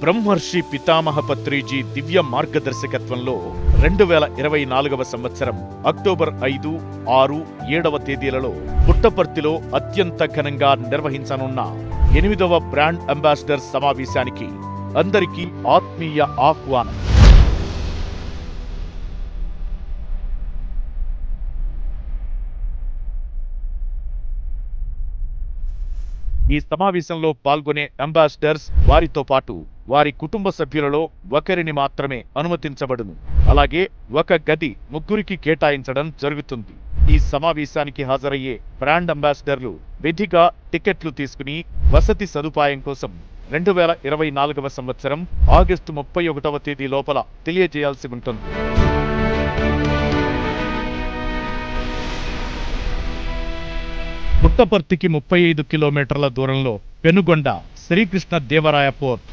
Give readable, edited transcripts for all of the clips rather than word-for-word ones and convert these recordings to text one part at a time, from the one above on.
బ్రహ్మర్షి పితామహ పత్రిజీ దివ్య మార్గదర్శకత్వంలో 2024వ సంవత్సరం అక్టోబర్ 5, 6, 7వ తేదీలలో పుట్టపర్తిలో అత్యంత ఘనంగా నిర్వహించనున్న 8వ బ్రాండ్ అంబాసిడర్ సమావేశానికి అందరికీ ఆత్మీయ ఆహ్వానం. ఈ సమావేశంలో పాల్గొనే అంబాసిడర్స్ వారితో పాటు వారి కుటుంబ సభ్యులలో ఒకరిని మాత్రమే అనుమతించబడును. అలాగే ఒక గది ముగ్గురికి కేటాయించడం జరుగుతుంది. ఈ సమావేశానికి హాజరయ్యే బ్రాండ్ అంబాసిడర్లు విధిగా టికెట్లు తీసుకుని వసతి సదుపాయం కోసం 2024వ సంవత్సరం ఆగస్టు 31వ తేదీ లోపల తెలియజేయాల్సి ఉంటుంది. పుట్టపర్తికి 35 కిలోమీటర్ల దూరంలో పెనుగొండ శ్రీకృష్ణ దేవరాయ పోర్ట్,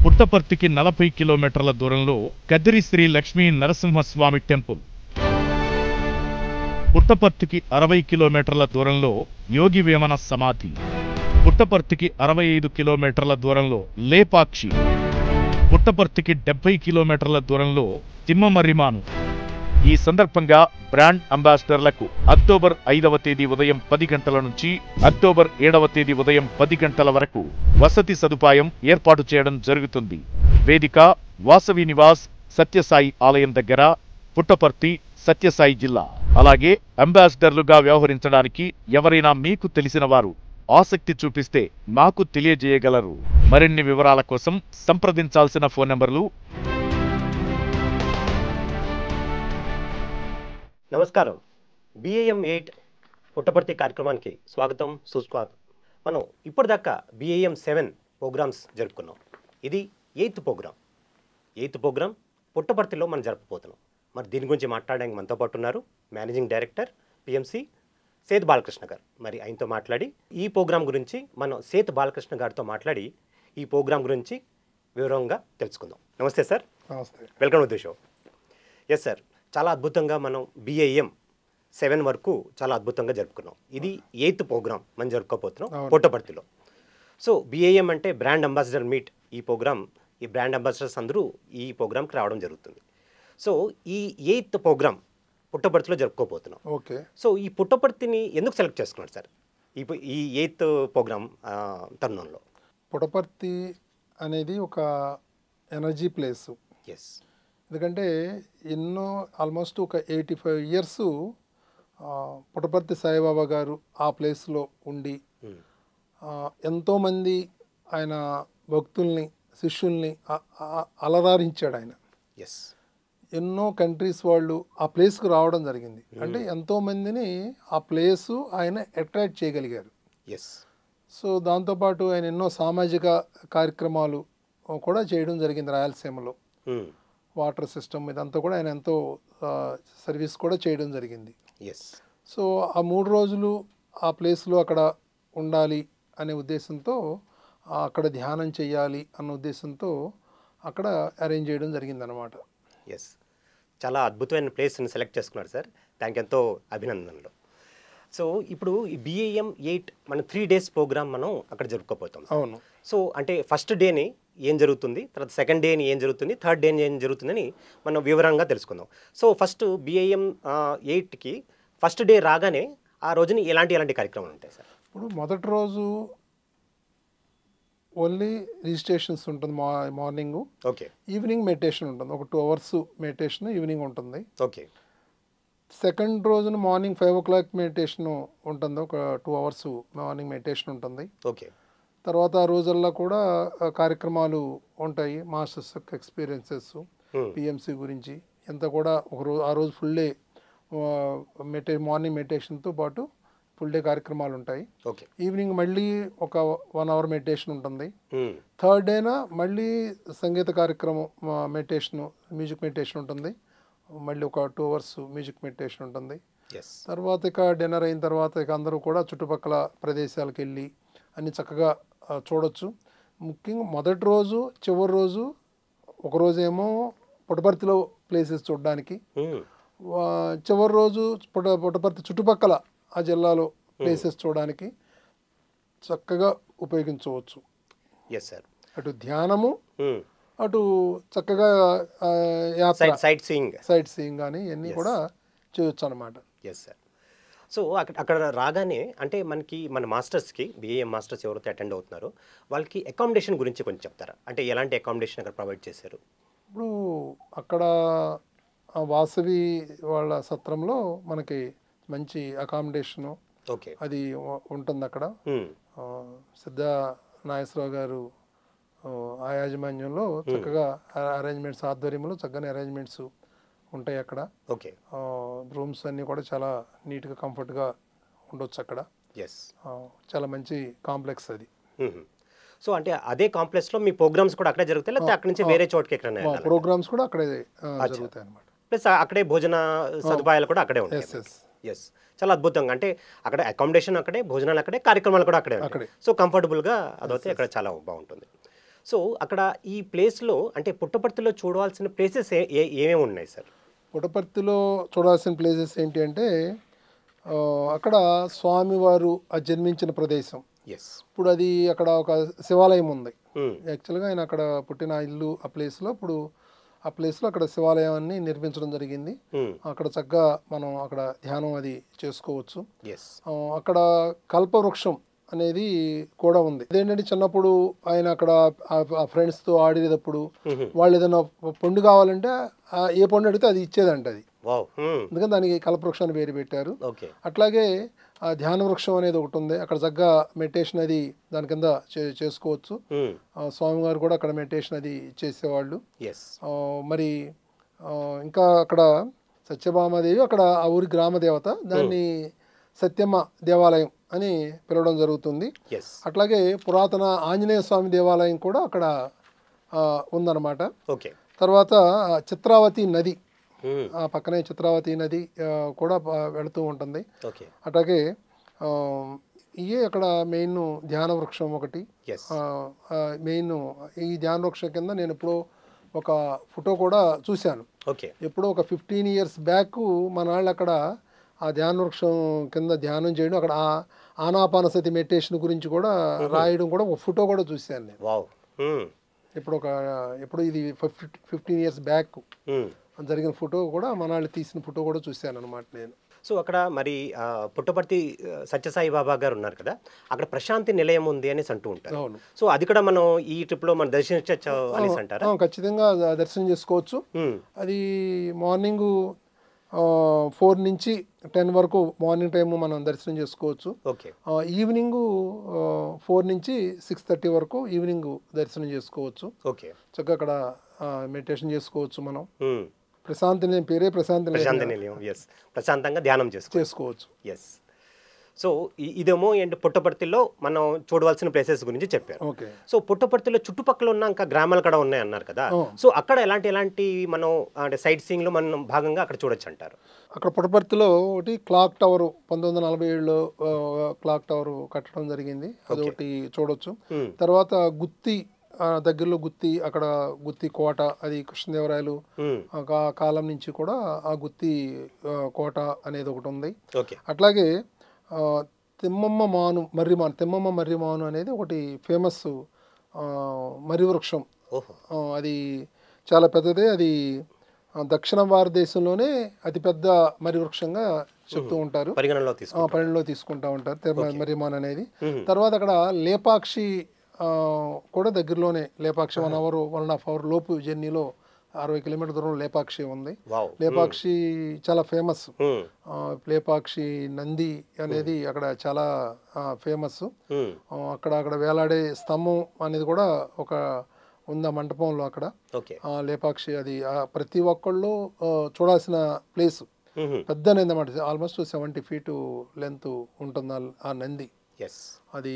పుట్టపర్తికి 40 కిలోమీటర్ల దూరంలో కదిరి శ్రీ లక్ష్మీ నరసింహస్వామి టెంపుల్, పుట్టపర్తికి 60 కిలోమీటర్ల దూరంలో యోగి వేమన సమాధి, పుట్టపర్తికి 65 కిలోమీటర్ల దూరంలో లేపాక్షి, పుట్టపర్తికి 70 కిలోమీటర్ల దూరంలో తిమ్మమర్రిమాను. ఈ సందర్భంగా బ్రాండ్ అంబాసిడర్లకు అక్టోబర్ 5వ తేదీ ఉదయం 10 గంటల నుంచి అక్టోబర్ 7వ తేదీ ఉదయం 10 గంటల వరకు వసతి సదుపాయం ఏర్పాటు చేయడం జరుగుతుంది. వేదిక వాసవి నివాస్, సత్యసాయి ఆలయం దగ్గర, పుట్టపర్తి, సత్యసాయి జిల్లా. అలాగే అంబాసిడర్లుగా వ్యవహరించడానికి ఎవరైనా మీకు తెలిసిన వారు ఆసక్తి చూపిస్తే మాకు తెలియజేయగలరు. మరిన్ని వివరాల కోసం సంప్రదించాల్సిన ఫోన్ నంబర్లు. నమస్కారం. BAM 8 పుట్టపర్తి కార్యక్రమానికి స్వాగతం, సుస్వాగతం. మనం ఇప్పటిదాకా BAM 7 ప్రోగ్రామ్స్ జరుపుకున్నాం. ఇది 8th ప్రోగ్రామ్ పుట్టపర్తిలో మనం జరుపుకోతున్నాం. మరి దీని గురించి మాట్లాడడానికి మనతో పాటు ఉన్నారు managing director PMC Seth Balakrishna గారు. మరి ఆయనతో మాట్లాడి ఈ ప్రోగ్రాం గురించి మనం సేత్ బాలకృష్ణ గారితో మాట్లాడి ఈ ప్రోగ్రాం గురించి వివరంగా తెలుసుకుందాం. నమస్తే సార్. నమస్తే. Welcome to the show. Yes sir, చాలా అద్భుతంగా మనం BAM 7 వరకు చాలా అద్భుతంగా జరుపుకున్నాం. ఇది 8th ప్రోగ్రామ్ మనం జరుపుకోబోతున్నాం పుట్టపర్తిలో. సో BAM అంటే బ్రాండ్ అంబాసిడర్ మీట్. ఈ బ్రాండ్ అంబాసిడర్స్ అందరూ ఈ ప్రోగ్రామ్కి రావడం జరుగుతుంది. సో ఈ 8th ప్రోగ్రామ్ పుట్టపర్తిలో జరుపుకోబోతున్నాం. ఓకే. సో ఈ పుట్టపర్తిని ఎందుకు సెలెక్ట్ చేసుకున్నారు సార్ ఈ 8th ప్రోగ్రామ్ తరుణంలో? పుట్టపర్తి అనేది ఒక ఎనర్జీ ప్లేసు. ఎస్. ఎందుకంటే ఆల్మోస్ట్ ఒక 85 ఇయర్స్ పుట్టపర్తి సాయిబాబా గారు ఆ ప్లేస్లో ఉండి ఎంతోమంది ఆయన భక్తుల్ని, శిష్యుల్ని అలరారించాడు ఆయన. ఎస్. ఎన్నో కంట్రీస్ వాళ్ళు ఆ ప్లేస్కు రావడం జరిగింది. అంటే ఎంతోమందిని ఆ ప్లేసు ఆయన అట్రాక్ట్ చేయగలిగారు. ఎస్. సో దాంతోపాటు ఆయన ఎన్నో సామాజిక కార్యక్రమాలు కూడా చేయడం జరిగింది. రాయలసీమలో వాటర్ సిస్టమ్ ఇదంతా కూడా ఆయన ఎంతో సర్వీస్ కూడా చేయడం జరిగింది. ఎస్. సో ఆ 3 రోజులు ఆ ప్లేస్లో అక్కడ ఉండాలి అనే ఉద్దేశంతో, అక్కడ ధ్యానం చేయాలి అన్న ఉద్దేశంతో అక్కడ అరేంజ్ చేయడం జరిగిందనమాట. ఎస్. చాలా అద్భుతమైన ప్లేస్ని సెలెక్ట్ చేసుకున్నారు సార్. దానికి ఎంతో అభినందనలు. సో ఇప్పుడు ఈ BAM 8 మన 3 days ప్రోగ్రామ్ మనం అక్కడ జరుపుకోపోతాం. అవును. సో అంటే ఫస్ట్ డేని ఏం జరుగుతుంది, తర్వాత సెకండ్ డేని ఏం జరుగుతుంది, థర్డ్ డేని ఏం జరుగుతుందని మనం వివరంగా తెలుసుకుందాం. సో ఫస్ట్ BAM 8కి ఫస్ట్ డే రాగానే ఆ రోజుని ఎలాంటి కార్యక్రమాలు ఉంటాయి సార్? ఇప్పుడు మొదటి రోజు ఓన్లీ రిజిస్ట్రేషన్స్ ఉంటుంది. మార్నింగ్. ఓకే. ఈవినింగ్ మెడిటేషన్ ఉంటుంది. ఒక 2 hours మెడిటేషన్ ఈవినింగ్ ఉంటుంది. ఓకే. సెకండ్ రోజున మార్నింగ్ 5 o'clock మెడిటేషన్ ఉంటుంది. ఒక 2 hours మార్నింగ్ మెడిటేషన్ ఉంటుంది. ఓకే. తర్వాత ఆ రోజుల్లో కూడా కార్యక్రమాలు ఉంటాయి. మాస్టర్స్ యొక్క ఎక్స్పీరియన్సెస్, PMC గురించి ఎంత కూడా ఆ రోజు ఫుల్ డే మార్నింగ్ మెడిటేషన్తో పాటు ఫుల్ డే కార్యక్రమాలు ఉంటాయి. ఓకే. ఈవినింగ్ మళ్ళీ ఒక 1 hour మెడిటేషన్ ఉంటుంది. థర్డ్ డేన మళ్ళీ సంగీత కార్యక్రమం, మెడిటేషన్, మ్యూజిక్ మెడిటేషన్ ఉంటుంది. మళ్ళీ ఒక 2 hours మ్యూజిక్ మెడిటేషన్ ఉంటుంది. తర్వాత ఇక డిన్నర్ అయిన తర్వాత ఇక అందరూ కూడా చుట్టుపక్కల ప్రదేశాలకు వెళ్ళి అన్ని చక్కగా చూడొచ్చు. ముఖ్యంగా మొదటి రోజు, చివరి రోజు, ఒక రోజేమో పుట్టపర్తిలో ప్లేసెస్ చూడడానికి, చివరి రోజు పుట్టపర్తి చుట్టుపక్కల ఆ జిల్లాలో ప్లేసెస్ చూడడానికి చక్కగా ఉపయోగించవచ్చు. Yes sir. అటు ధ్యానము, అటు చక్కగా యాత్ర, సైట్ సీయింగ్ కానీ ఇవన్నీ కూడా చేయొచ్చు అనమాట. Yes sir. సో అక్కడ రాగానే అంటే మనకి మన మాస్టర్స్కి బీఏఎం మాస్టర్స్ ఎవరైతే అటెండ్ అవుతున్నారో వాళ్ళకి అకామిడేషన్ గురించి కొంచెం చెప్తారా? అంటే ఎలాంటి అకామిడేషన్ అక్కడ ప్రొవైడ్ చేశారు? ఇప్పుడు అక్కడ వాసవి వాళ్ళ సత్రంలో మనకి మంచి అకామిడేషను ఓకే అది ఉంటుంది అక్కడ. సిద్ధ నాగేశ్వరరావు గారు ఆ యాజమాన్యంలో చక్కగా అరేంజ్మెంట్స్ ఆధ్వర్యంలో చక్కని అరేంజ్మెంట్స్ ఉంటాయి అక్కడ. ఓకే రూమ్స్ అన్నీ కూడా చాలా నీట్గా కంఫర్ట్గా ఉండొచ్చు అక్కడ. ఎస్ చాలా మంచి కాంప్లెక్స్ అది. సో అంటే అదే కాంప్లెక్స్లో మీ ప్రోగ్రామ్స్ కూడా అక్కడే జరుగుతాయి, లేకపోతే అక్కడి నుంచి వేరే చోటుకి ఎక్కడైనా? ప్రోగ్రామ్స్ కూడా అక్కడే జరుగుతాయి అన్నమాట. ప్లస్ అక్కడే భోజన సదుపాయాలు కూడా అక్కడే ఉంటాయి. ఎస్ చాలా అద్భుతంగా, అంటే అక్కడ అకామిడేషన్ అక్కడే, భోజనాలు అక్కడే, కార్యక్రమాలు కూడా అక్కడే ఉంటాయి. సో కంఫర్టబుల్గా అదైతే అక్కడ చాలా బాగుంటుంది. సో అక్కడ ఈ ప్లేస్లో అంటే పుట్టపర్తిలో చూడవలసిన ప్లేసెస్ ఏమేమి ఉన్నాయి సార్? పుట్టపర్తిలో చూడాల్సిన ప్లేసెస్ ఏంటి అంటే అక్కడ స్వామివారు జన్మించిన ప్రదేశం. ఎస్ ఇప్పుడు అది అక్కడ ఒక శివాలయం ఉంది. యాక్చువల్గా ఆయన అక్కడ పుట్టిన ఇల్లు ఆ ప్లేస్లో, ఇప్పుడు ఆ ప్లేస్లో అక్కడ శివాలయాన్ని నిర్మించడం జరిగింది. అక్కడ చక్కగా మనం అక్కడ ధ్యానం అది చేసుకోవచ్చు. అక్కడ కల్పవృక్షం అనేది కూడా ఉంది. అదేంటంటే చిన్నప్పుడు ఆయన అక్కడ ఆ ఫ్రెండ్స్తో ఆడేటప్పుడు వాళ్ళు ఏదైనా పండు కావాలంటే ఏ పండు అడిగితే అది ఇచ్చేదంట అది. అందుకని దానికి కల్పవృక్షాన్ని పేరు పెట్టారు. అట్లాగే ధ్యాన వృక్షం అనేది ఒకటి ఉంది. అక్కడ చక్కగా మెడిటేషన్ అది దాని కింద చేసుకోవచ్చు. స్వామివారు కూడా అక్కడ మెడిటేషన్ అది చేసేవాళ్ళు. మరి ఇంకా అక్కడ సత్యభామాదేవి అక్కడ ఆ ఊరి గ్రామ దేవత, దాన్ని సత్యమ్మ దేవాలయం అని పిలవడం జరుగుతుంది. అట్లాగే పురాతన ఆంజనేయ స్వామి దేవాలయం కూడా అక్కడ ఉందన్నమాట. తర్వాత చిత్రావతి నది, ఆ పక్కనే చిత్రావతి నది కూడా వెళుతూ ఉంటుంది. అట్లాగే ఇవే అక్కడ మెయిన్ ధ్యాన వృక్షం ఒకటి. మెయిన్ ఈ ధ్యాన వృక్షం కింద నేను ఎప్పుడో ఒక ఫోటో కూడా చూశాను. ఎప్పుడో ఒక 15 years బ్యాక్ మన వాళ్ళు అక్కడ ఆ ధ్యాన వృక్షం కింద ధ్యానం చేయడం, అక్కడ ఆనాపానసతి మెడిటేషన్ గురించి కూడా రాయడం కూడా ఒక ఫోటో కూడా చూశాను నేను. ఇప్పుడు ఇది 15 years బ్యాక్ జరిగిన ఫోటో కూడా మన వాళ్ళు తీసిన ఫోటో కూడా చూశాను అనమాట నేను. సో అక్కడ మరి పుట్టపర్తి సత్యసాయి బాబా గారు ఉన్నారు కదా, అక్కడ ప్రశాంతి నిలయం ఉంది అనేసి అంటూ ఉంటారు. సో అది కూడా మనం ఈ ట్రిప్లో మనం దర్శించవచ్చు అనేసి అంటారా? ఖచ్చితంగా దర్శనం చేసుకోవచ్చు. అది మార్నింగ్ 4 నుంచి 10 వరకు మార్నింగ్ టైం మనం దర్శనం చేసుకోవచ్చు. ఈవినింగ్ 4 నుంచి 6:30 వరకు ఈవినింగ్ దర్శనం చేసుకోవచ్చు. చక్కగా అక్కడ మెడిటేషన్ చేసుకోవచ్చు. మనం ప్రశాంతి నిలయం పేరే ప్రశాంతి నిలయం. ప్రశాంతంగా ధ్యానం చేసుకోవచ్చు. ఎస్. సో ఇదేమో ఏంటి పుట్టపర్తిలో మనం చూడవలసిన ప్లేసెస్ గురించి చెప్పారు. సో పుట్టపర్తిలో చుట్టుపక్కల ఉన్న ఇంకా గ్రామాలు కూడా ఉన్నాయి అన్నారు కదా, సో అక్కడ ఎలాంటి మనం అంటే సైట్ సీయింగ్ లో మనం భాగంగా అక్కడ చూడొచ్చు అంటారు? అక్కడ పుట్టపర్తిలో ఒకటి క్లాక్ టవర్ 1947లో క్లాక్ టవర్ కట్టడం జరిగింది, అదొకటి చూడొచ్చు. తర్వాత గుత్తి దగ్గరలో గుత్తి, అక్కడ గుత్తి కోట, అది కృష్ణదేవరాయలు కాలం నుంచి కూడా ఆ గుత్తి కోట అనేది ఒకటి ఉంది. అట్లాగే తిమ్మమ్మ మర్రి మాను అనేది ఒకటి ఫేమస్ మర్రి వృక్షం. అది చాలా పెద్దదే. అది దక్షిణ భారతదేశంలోనే అతిపెద్ద మర్రి వృక్షంగా చెప్తూ ఉంటారు, పరిగణలో తీసుకుంటా ఉంటారు మర్రి మాను అనేది. తర్వాత అక్కడ లేపాక్షి కూడా దగ్గరలోనే, లేపాక్షి 1.5 hour లోపు జర్నీలో 60 కిలోమీటర్ దూరం లేపాక్షి ఉంది. లేపాక్షి చాలా ఫేమస్. లేపాక్షి నంది అనేది అక్కడ చాలా ఫేమస్. అక్కడ వేలాడే స్తంభం అనేది కూడా ఒక ఉంది ఆ మంటపంలో అక్కడ. లేపాక్షి అది ప్రతి ఒక్కళ్ళు చూడాల్సిన ప్లేస్. పెద్ద నంది అన్నమాట, ఆల్మోస్ట్ 70 feet లెంత్ ఉంటుంది ఆ నంది. అది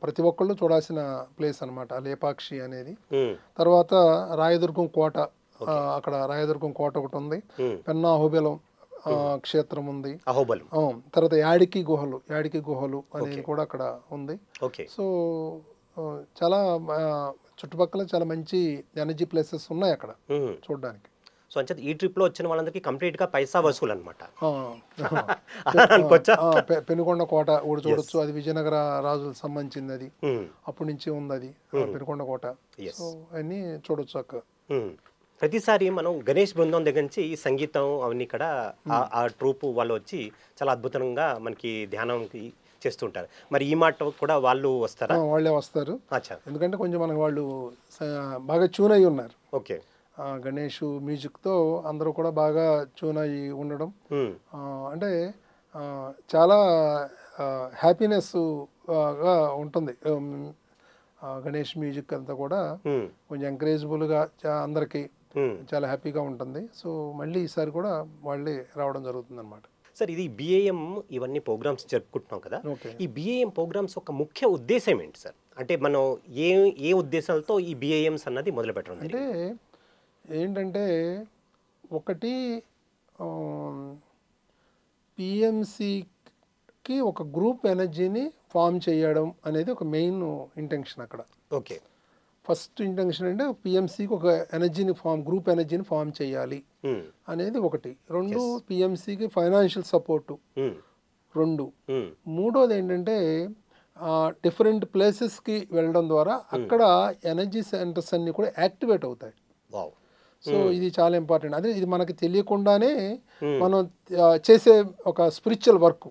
ప్రతి ఒక్కళ్ళు చూడాల్సిన ప్లేస్ అనమాట లేపాక్షి అనేది. తర్వాత రాయదుర్గం కోట, అక్కడ రాయదుర్గం కోట ఒకటి ఉంది. పెన్నా అహోబిలం క్షేత్రం ఉంది. తర్వాత యాడికి గుహలు అనేది కూడా అక్కడ ఉంది. సో చాలా చుట్టుపక్కల చాలా మంచి ఎనర్జీ ప్లేసెస్ ఉన్నాయి అక్కడ చూడడానికి. సో అంచేత ఈ ట్రిప్లో వచ్చిన వాళ్ళందరికీ కంప్లీట్గా పైసా వసూలు అనమాట. ఆ, అనుకోవచ్చా? పెనుకొండ కోట కూడా చూడొచ్చు. అది విజయనగర రాజులకు సంబంధించింది. అది అప్పటి నుంచి ఉంది. అది పెనుకొండ కోట. సో అన్నీ చూడొచ్చు అక్క. ప్రతిసారి మనం గణేష్ బృందం దగ్గర నుంచి ఈ సంగీతం అవన్నీ ఇక్కడ ఆ ట్రూప్ వాళ్ళు వచ్చి చాలా అద్భుతంగా మనకి ధ్యానంకి చేస్తుంటారు. మరి ఈ మాట కూడా వాళ్ళు వస్తారా? వాళ్ళే వస్తారు. అచ్చా. ఎందుకంటే కొంచెం మనకు వాళ్ళు బాగా ట్యూన్ అయ్యి ఉన్నారు. ఓకే. గణేష్ మ్యూజిక్తో అందరూ కూడా బాగా ట్యూన్ అయ్యి ఉండడం అంటే చాలా హ్యాపీనెస్గా ఉంటుంది. గణేష్ మ్యూజిక్ అంతా కూడా కొంచెం ఎంకరేజబుల్గా అందరికీ చాలా హ్యాపీగా ఉంటుంది. సో మళ్ళీ ఈసారి కూడా వాళ్ళే రావడం జరుగుతుంది అనమాట. సార్, ఇది BAM ఇవన్నీ ప్రోగ్రామ్స్ జరుపుకుంటున్నాం కదా, ఈ BAM ప్రోగ్రామ్స్ ఒక ముఖ్య ఉద్దేశం ఏంటి సార్? అంటే మనం ఏ ఉద్దేశాలతో ఈ BAMs అన్నది మొదలు పెట్టడం? అంటే ఏంటంటే ఒకటి PMCకి ఒక గ్రూప్ ఎనర్జీని ఫామ్ చేయడం అనేది ఒక మెయిన్ ఇంటెన్షన్ అక్కడ. ఓకే. ఫస్ట్ ఇంటెన్షన్ అంటే PMCకి ఒక ఎనర్జీని గ్రూప్ ఎనర్జీని ఫామ్ చేయాలి అనేది ఒకటి. రెండు, PMCకి ఫైనాన్షియల్ సపోర్టు. రెండు. మూడోది ఏంటంటే డిఫరెంట్ ప్లేసెస్కి వెళ్ళడం ద్వారా అక్కడ ఎనర్జీ సెంటర్స్ అన్నీ కూడా యాక్టివేట్ అవుతాయి. సో ఇది చాలా ఇంపార్టెంట్. అదే ఇది మనకి తెలియకుండానే మనం చేసే ఒక స్పిరిచువల్ వర్క్.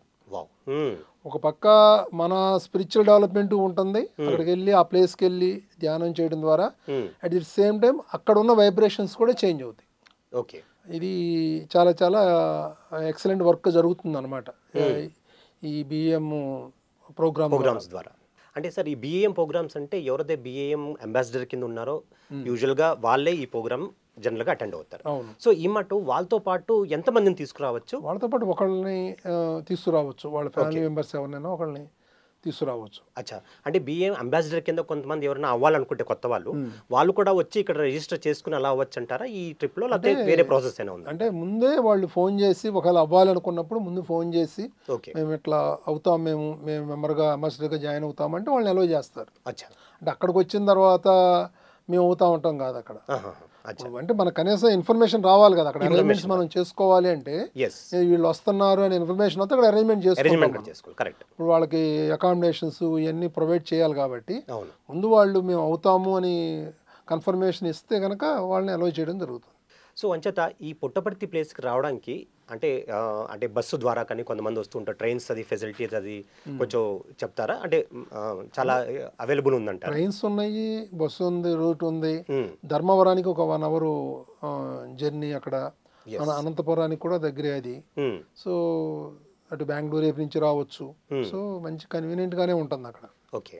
ఒక పక్క మన స్పిరిచువల్ డెవలప్మెంట్ ఉంటుంది. అక్కడికి వెళ్ళి ఆ ప్లేస్కి వెళ్ళి ధ్యానం చేయడం ద్వారా అట్ ది సేమ్ టైం అక్కడ ఉన్న వైబ్రేషన్స్ కూడా చేంజ్ అవుతాయి. ఓకే. ఇది చాలా చాలా ఎక్సలెంట్ వర్క్ జరుగుతుంది అనమాట ఈ BAM ప్రోగ్రామ్స్ ద్వారా. అంటే సార్, ఈ BAM ప్రోగ్రామ్స్ అంటే ఎవరైతే BAM అంబాసిడర్ కింద ఉన్నారో యూజువల్గా వాళ్ళే ఈ ప్రోగ్రామ్ జనరల్గా అటెండ్ అవుతారు. సో ఈ మాట వాళ్ళతో పాటు ఎంతమందిని తీసుకురావచ్చు? వాళ్ళతో పాటు ఒకళ్ళని తీసుకురావచ్చు. వాళ్ళ ఫ్యామిలీ మెంబర్స్ ఎవరినైనా ఒకళ్ళని తీసుకురావచ్చు. అచ్చా. అంటే BAM అంబాసిడర్ కింద కొంతమంది ఎవరైనా అవ్వాలనుకుంటే కొత్త వాళ్ళు కూడా వచ్చి ఇక్కడ రిజిస్టర్ చేసుకుని అలా అవ్వచ్చు అంటారా ఈ ట్రిప్లో? లేకపోతే వేరే ప్రాసెస్ అయినా ఉంది? అంటే ముందే వాళ్ళు ఫోన్ చేసి ఒకవేళ అవ్వాలనుకున్నప్పుడు ముందు ఫోన్ చేసి మేము ఇట్లా అవుతాం, మేము మెంబర్గా అంబాసిడర్గా జాయిన్ అవుతామంటే వాళ్ళని అలౌ చేస్తారు. అచ్చా. అంటే అక్కడికి వచ్చిన తర్వాత మేము అవుతా ఉంటాం కాదు అక్కడ. అంటే మనకు కనీసం ఇన్ఫర్మేషన్ రావాలి కదా. అక్కడ అరేంజ్మెంట్స్ మనం చేసుకోవాలి అంటే వీళ్ళు వస్తున్నారు అనే ఇన్ఫర్మేషన్ వస్తే అక్కడ అరేంజ్మెంట్ చేసుకోవాలి. ఇప్పుడు వాళ్ళకి అకామిడేషన్స్ ఇవన్నీ ప్రొవైడ్ చేయాలి కాబట్టి ముందు వాళ్ళు మేము అవుతాము అని కన్ఫర్మేషన్ ఇస్తే కనుక వాళ్ళని అలౌ చేయడం జరుగుతుంది. సో అంచేత ఈ పుట్టపర్తి ప్లేస్కి రావడానికి అంటే బస్సు ద్వారా కానీ కొంతమంది వస్తుంటారు, ట్రైన్స్ అది ఫెసిలిటీస్ అది కొంచెం చెప్తారా? అంటే చాలా అవైలబుల్ ఉందంట. ట్రైన్స్ ఉన్నాయి, బస్సు ఉంది, రూట్ ఉంది. ధర్మవరానికి ఒక 1 hour జర్నీ అక్కడ. అనంతపురానికి కూడా దగ్గరే అది. సో అటు బెంగళూరు వైపు నుంచి రావచ్చు. సో మంచి కన్వీనియంట్గానే ఉంటుంది అక్కడ. ఓకే.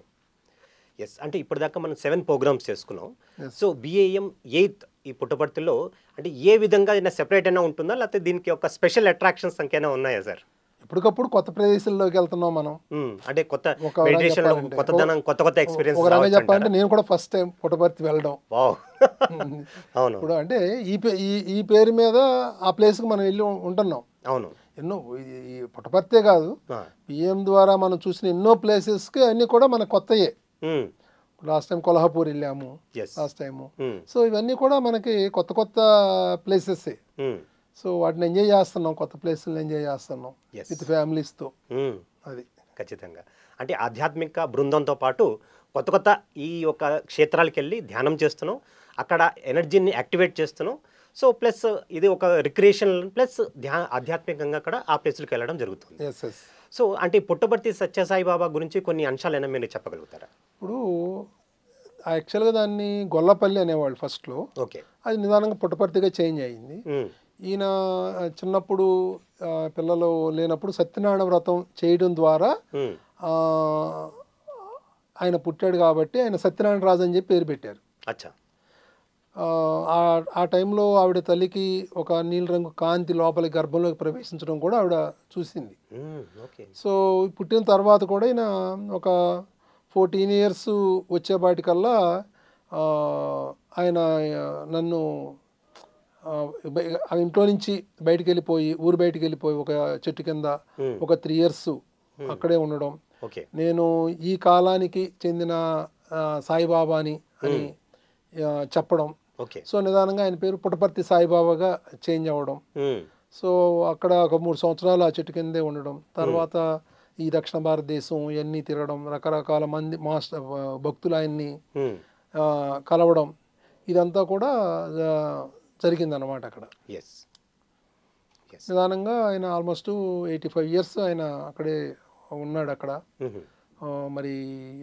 ఎస్. అంటే ఇప్పటిదాకా మనం 7 ప్రోగ్రామ్స్ చేసుకున్నాం. సో BAM 8th ఈ పుట్టపర్తిలో అంటే ఏ విధంగా సెపరేట్ అయినా ఉంటుందా, లేకపోతే దీనికి ఒక స్పెషల్ అట్రాక్షన్స్ ఇంకేనా ఉన్నాయా సార్? ఎప్పటికప్పుడు కొత్త ప్రదేశాల్లోకి వెళ్తున్నాం మనం. అంటే కొత్త ఎక్స్పీరియన్స్. ఒక రకంగా చెప్పాలంటే నేను కూడా ఫస్ట్ టైం పుట్టపర్తి వెళ్ళడం. అవును. ఇప్పుడు అంటే ఈ పేరు మీద ఆ ప్లేస్కి మనం వెళ్ళి ఉంటున్నాం. అవును. ఎన్నో ఈ పుట్టపర్తే కాదు, BAM ద్వారా మనం చూసిన ఎన్నో ప్లేసెస్కి అన్నీ కూడా మన కొత్తయే. లాస్ట్ టైం కొల్హాపూర్ వెళ్ళాము లాస్ట్ టైము. సో ఇవన్నీ కూడా మనకి కొత్త ప్లేసెస్. సో వాటిని ఎంజాయ్ చేస్తున్నాం, కొత్త ప్లేసులను ఎంజాయ్ చేస్తున్నాం విత్ ఫ్యామిలీస్తో. అది ఖచ్చితంగా. అంటే ఆధ్యాత్మిక బృందంతో పాటు కొత్త ఈ యొక్క క్షేత్రాలకు వెళ్ళి ధ్యానం చేస్తున్నాం, అక్కడ ఎనర్జీని యాక్టివేట్ చేస్తున్నాం. సో ప్లస్ ఇది ఒక రిక్రియేషన్ ప్లస్ ఆధ్యాత్మికంగా కూడా ఆ ప్లేసులకు వెళ్ళడం జరుగుతుంది. సో అంటే పుట్టపర్తి సత్యసాయిబాబా గురించి కొన్ని అంశాలైనా మీరు చెప్పగలుగుతారా? ఇప్పుడు యాక్చువల్గా దాన్ని గొల్లపల్లి అనేవాళ్ళు ఫస్ట్లో. ఓకే. అది నిదానంగా పుట్టపర్తిగా చేంజ్ అయ్యింది. ఈయన చిన్నప్పుడు పిల్లలు లేనప్పుడు సత్యనారాయణ వ్రతం చేయడం ద్వారా ఆయన పుట్టాడు కాబట్టి ఆయన సత్యనారాయణ రాజు అని చెప్పి పేరు పెట్టారు. అచ్చా. ఆ టైంలో ఆవిడ తల్లికి ఒక నీలి రంగు కాంతి లోపలి గర్భంలోకి ప్రవేశించడం కూడా ఆవిడ చూసింది. సో పుట్టిన తర్వాత కూడా ఈయన ఒక 14 years వచ్చేపాటికల్లా ఆయన నన్ను ఇంట్లో నుంచి బయటికి వెళ్ళిపోయి ఊరు బయటికి వెళ్ళిపోయి ఒక చెట్టు కింద ఒక 3 years అక్కడే ఉండడం. నేను ఈ కాలానికి చెందిన సాయిబాబాని అని చెప్పడం. ఓకే. సో నిదానంగా ఆయన పేరు పుట్టపర్తి సాయిబాబాగా చేంజ్ అవ్వడం. సో అక్కడ ఒక 3 సంవత్సరాలు ఆ చెట్టు కిందే ఉండడం. తర్వాత ఈ దక్షిణ భారతదేశం ఇవన్నీ తిరగడం, రకరకాల మంది భక్తులు ఆయన్ని కలవడం, ఇదంతా కూడా జరిగిందన్నమాట అక్కడ. నిదానంగా ఆయన ఆల్మోస్ట్ 85 years ఆయన అక్కడే ఉన్నాడు అక్కడ. మరి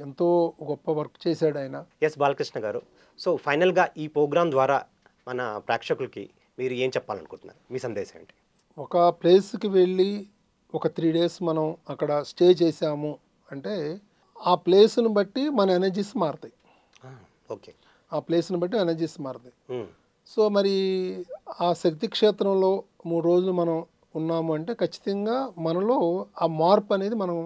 ఎంతో గొప్ప వర్క్ చేశాడు ఆయన. ఎస్ బాలకృష్ణ గారు, సో ఫైనల్గా ఈ ప్రోగ్రాం ద్వారా మన ప్రేక్షకులకి మీరు ఏం చెప్పాలనుకుంటున్నారు? మీ సందేశం ఏంటి? ఒక ప్లేస్కి వెళ్ళి ఒక 3 days మనం అక్కడ స్టే చేసాము అంటే ఆ ప్లేస్ని బట్టి మన ఎనర్జీస్ మారుతాయి. ఓకే. ఆ ప్లేస్ని బట్టి ఎనర్జీస్ మారుతాయి. సో మరి ఆ శక్తి క్షేత్రంలో 3 రోజులు మనం ఉన్నాము అంటే ఖచ్చితంగా మనలో ఆ మార్పు అనేది మనం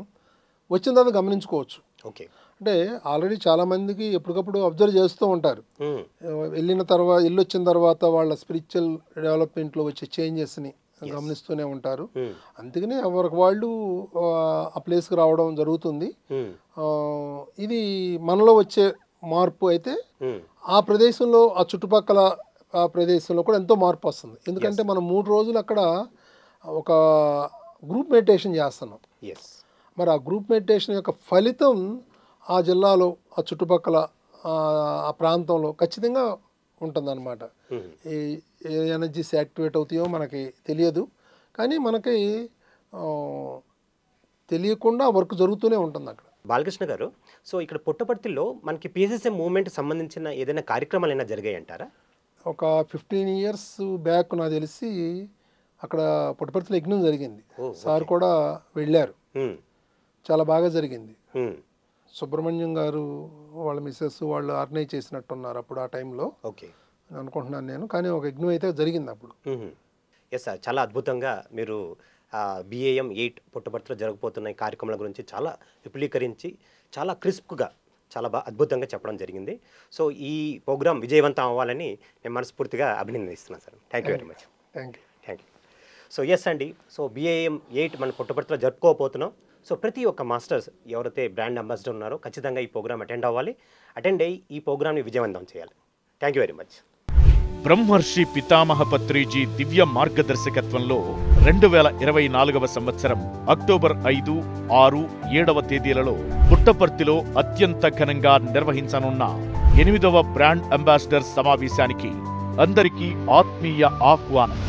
వచ్చిన తర్వాత గమనించుకోవచ్చు. ఓకే. అంటే ఆల్రెడీ చాలామందికి ఎప్పటికప్పుడు అబ్జర్వ్ చేస్తూ ఉంటారు. వెళ్ళొచ్చిన తర్వాత వాళ్ళ స్పిరిచువల్ డెవలప్మెంట్లో వచ్చే చేంజెస్ని గమనిస్తూనే ఉంటారు. అందుకనే ఎవరికి వాళ్ళు ఆ ప్లేస్కి రావడం జరుగుతుంది. ఇది మనలో వచ్చే మార్పు అయితే ఆ ప్రదేశంలో ఆ చుట్టుపక్కల ఆ ప్రదేశంలో కూడా ఎంతో మార్పు వస్తుంది. ఎందుకంటే మనం 3 రోజులు అక్కడ ఒక గ్రూప్ మెడిటేషన్ చేస్తున్నాం. మరి ఆ గ్రూప్ మెడిటేషన్ యొక్క ఫలితం ఆ జిల్లాలో ఆ చుట్టుపక్కల ఆ ప్రాంతంలో ఖచ్చితంగా ఉంటుందన్నమాట. ఏ ఎనర్జీస్ యాక్టివేట్ అవుతాయో మనకి తెలియదు, కానీ మనకి తెలియకుండా వర్క్ జరుగుతూనే ఉంటుంది అక్కడ. బాలకృష్ణ గారు, సో ఇక్కడ పుట్టపర్తిలో మనకి పిఎస్ఎస్ఎం మూవ్మెంట్ సంబంధించిన ఏదైనా కార్యక్రమాలు అయినా జరిగాయి అంటారా? ఒక 15 years బ్యాక్ నాకు తెలిసి అక్కడ పుట్టపర్తిలో యజ్ఞం జరిగింది. సార్ కూడా వెళ్ళారు, చాలా బాగా జరిగింది. సుబ్రహ్మణ్యం గారు వాళ్ళ మిస్సెస్ వాళ్ళు ఆర్గనైజ్ చేసినట్టున్నారు అప్పుడు ఆ టైంలో. ఓకే అనుకుంటున్నాను నేను, కానీ ఒక యజ్ఞం అయితే జరిగింది అప్పుడు. ఎస్ సార్, చాలా అద్భుతంగా మీరు BAM 8 పుట్టపర్తిలో జరగబోతున్న ఈ కార్యక్రమాల గురించి చాలా విపులీకరించి చాలా క్రిస్ప్గా చాలా అద్భుతంగా చెప్పడం జరిగింది. సో ఈ ప్రోగ్రాం విజయవంతం అవ్వాలని నేను మనస్ఫూర్తిగా అభినందిస్తున్నాను sir. Thank you very much. Thank you. So yes అండి, సో BAM 8 మన పుట్టపర్తిలో జరుపుకోబోతున్నాం. సో ప్రతి ఒక్క మాస్టర్స్ ఎవరైతే బ్రాండ్ అంబాసిడర్ ఉన్నారో ఖచ్చితంగా ఈ ప్రోగ్రామ్ అటెండ్ అవ్వాలి. అటెండ్ అయ్యి ఈ ప్రోగ్రామ్ని విజయవంతం చేయాలి. Thank you very much. బ్రహ్మర్షి పితామహ పత్రిజీ దివ్య మార్గదర్శకత్వంలో 2024వ సంవత్సరం అక్టోబర్ 5, 6, 7వ తేదీలలో పుట్టపర్తిలో అత్యంత ఘనంగా నిర్వహించనున్న 8వ బ్రాండ్ అంబాసిడర్ సమావేశానికి అందరికీ ఆత్మీయ ఆహ్వానం.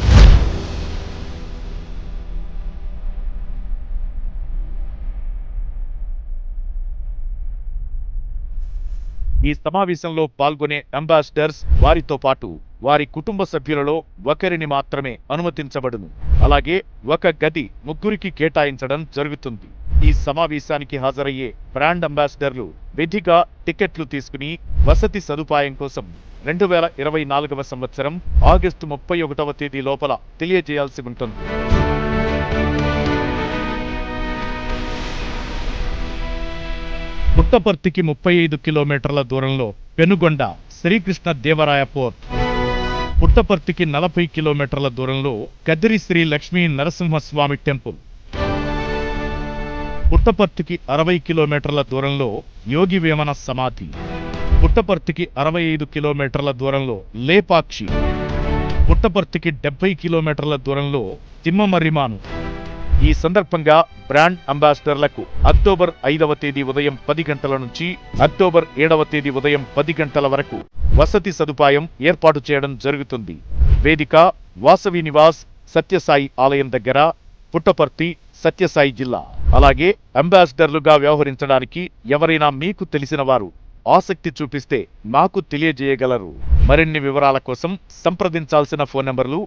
ఈ సమావేశంలో పాల్గొనే అంబాసిడర్స్ వారితో పాటు వారి కుటుంబ సభ్యులలో ఒకరిని మాత్రమే అనుమతించబడును. అలాగే ఒక గది 3కి కేటాయించడం జరుగుతుంది. ఈ సమావేశానికి హాజరయ్యే బ్రాండ్ అంబాసిడర్లు విధిగా టికెట్లు తీసుకుని వసతి సదుపాయం కోసం 2024వ సంవత్సరం ఆగస్టు 31వ తేదీ లోపల తెలియజేయాల్సి ఉంటుంది. పుట్టపర్తికి 35 కిలోమీటర్ల దూరంలో పెనుగొండ శ్రీకృష్ణ దేవరాయ పోర్ట్, పుట్టపర్తికి 40 కిలోమీటర్ల దూరంలో కదిరి శ్రీ లక్ష్మీ నరసింహస్వామి టెంపుల్, పుట్టపర్తికి 60 కిలోమీటర్ల దూరంలో యోగి వేమన సమాధి, పుట్టపర్తికి 65 కిలోమీటర్ల దూరంలో లేపాక్షి, పుట్టపర్తికి 70 కిలోమీటర్ల దూరంలో తిమ్మమర్రిమాను. ఈ సందర్భంగా బ్రాండ్ అంబాసిడర్లకు అక్టోబర్ 5వ తేదీ ఉదయం 10 గంటల నుంచి అక్టోబర్ 7వ తేదీ ఉదయం 10 గంటల వరకు వసతి సదుపాయం ఏర్పాటు చేయడం జరుగుతుంది. వేదిక వాసవి నివాస్ సత్యసాయి ఆలయం దగ్గర, పుట్టపర్తి, సత్యసాయి జిల్లా. అలాగే అంబాసిడర్లుగా వ్యవహరించడానికి ఎవరైనా మీకు తెలిసిన వారు ఆసక్తి చూపిస్తే మాకు తెలియజేయగలరు. మరిన్ని వివరాల కోసం సంప్రదించాల్సిన ఫోన్ నంబర్లు